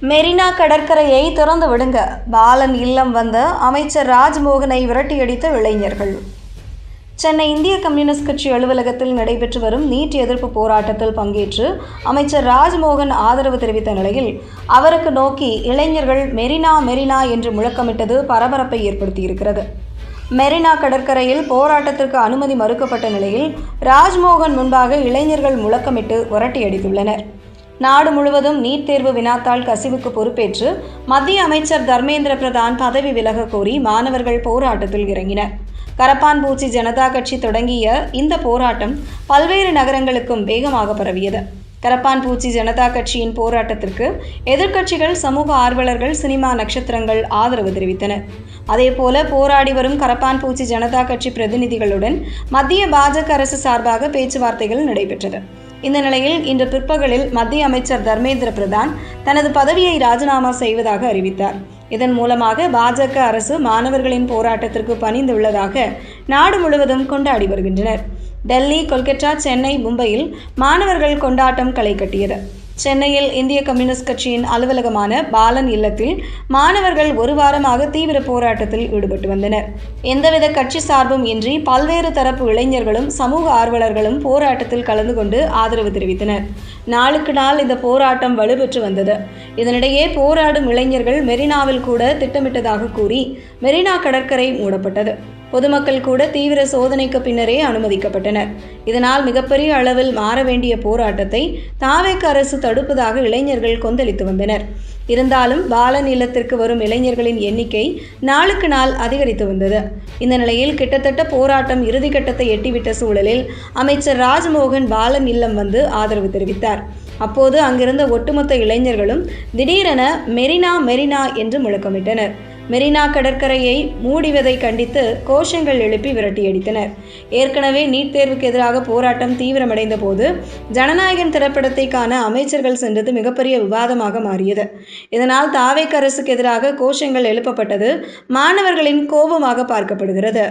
மெரினா கடற்கரையை திறந்து விடுங்க, பாலன் இல்லம் வந்த அமைச்சர் ராஜ்மோகனை விரட்டியடித்த இளைஞர்கள். சென்னை இந்திய கம்யூனிஸ்ட் கட்சி அலுவலகத்தில் நடைபெற்று வரும் நீட் எதிர்ப்பு போராட்டத்தில் பங்கேற்று அமைச்சர் ராஜ்மோகன் ஆதரவு தெரிவித்த நிலையில் அவருக்கு நோக்கி இளைஞர்கள் மெரினா மெரினா என்று முழக்கமிட்டது பரபரப்பை ஏற்படுத்தியிருக்கிறது. மெரினா கடற்கரையில் போராட்டத்திற்கு அனுமதி மறுக்கப்பட்ட நிலையில் ராஜ்மோகன் முன்பாக இளைஞர்கள் முழக்கமிட்டு விரட்டியடித்துள்ளனர். நாடு முழுவதும் நீட் தேர்வு வினாத்தாள் கசிவுக்கு பொறுப்பேற்று மத்திய அமைச்சர் தர்மேந்திர பிரதான் பதவி விலக கோரி மாணவர்கள் போராட்டத்தில் இறங்கினர். கரப்பான்பூச்சி ஜனதா கட்சி தொடங்கிய இந்த போராட்டம் பல்வேறு நகரங்களுக்கும் வேகமாக பரவியது. கரப்பான்பூச்சி ஜனதா கட்சியின் போராட்டத்திற்கு எதிர்க்கட்சிகள், சமூக ஆர்வலர்கள், சினிமா நட்சத்திரங்கள் ஆதரவு தெரிவித்தனர். அதேபோல போராடி வரும் கரப்பான்பூச்சி ஜனதா கட்சி பிரதிநிதிகளுடன் மத்திய பாஜக அரசு சார்பாக பேச்சுவார்த்தைகள் நடைபெற்றது. இந்த நிலையில் இன்று பிற்பகலில் மத்திய அமைச்சர் தர்மேந்திர பிரதான் தனது பதவியை ராஜினாமா செய்வதாக அறிவித்தார். இதன் மூலமாக பாஜக அரசு மாணவர்களின் போராட்டத்திற்கு பணிந்துள்ளதாக நாடு முழுவதும் கொண்டாடி வருகின்றனர். டெல்லி, கொல்கத்தா, சென்னை, மும்பையில் மாணவர்கள் கொண்டாட்டம் களை கட்டியது. சென்னையில் இந்திய கம்யூனிஸ்ட் கட்சியின் அலுவலகமான பாலன் இல்லத்தில் மாணவர்கள் ஒரு வாரமாக தீவிர போராட்டத்தில் ஈடுபட்டு வந்தனர். எந்தவித கட்சி சார்பும் இன்றி பல்வேறு தரப்பு இளைஞர்களும் சமூக ஆர்வலர்களும் போராட்டத்தில் கலந்து கொண்டு ஆதரவு தெரிவித்தனர். நாளுக்கு நாள் இந்த போராட்டம் வலுப்பெற்று வந்தது. இதனிடையே போராடும் இளைஞர்கள் மெரினாவில் கூட திட்டமிட்டதாக கூறி மெரினா கடற்கரை மூடப்பட்டது. பொதுமக்கள் கூட தீவிர சோதனைக்கு பின்னரே அனுமதிக்கப்பட்டனர். இதனால் மிகப்பெரிய அளவில் மாற வேண்டிய போராட்டத்தை தாவேக அரசு தடுப்பதாக இளைஞர்கள் கொந்தளித்து வந்தனர். இருந்தாலும் பாலன் இல்லத்திற்கு வரும் இளைஞர்களின் எண்ணிக்கை நாளுக்கு நாள் அதிகரித்து வந்தது. இந்த நிலையில் கிட்டத்தட்ட போராட்டம் இறுதிக்கட்டத்தை எட்டிவிட்ட சூழலில் அமைச்சர் ராஜ்மோகன் பாலன் இல்லம் வந்து ஆதரவு தெரிவித்தார். அப்போது அங்கிருந்த ஒட்டுமொத்த இளைஞர்களும் திடீரென மெரினா மெரினா என்று முழக்கமிட்டனர். மெரினா கடற்கரையை மூடிவதை கண்டித்து கோஷங்கள் எழுப்பி விரட்டியடித்தனர். ஏற்கனவே நீட் தேர்வுக்கு எதிராக போராட்டம் தீவிரமடைந்த போது ஜனநாயகன் திரைப்படத்தை காண அமைச்சர்கள் சென்றது மிகப்பெரிய விவாதமாக மாறியது. இதனால் தாவேக அரசுக்கு எதிராக கோஷங்கள் எழுப்பப்பட்டது மாணவர்களின் கோபமாக பார்க்கப்படுகிறது.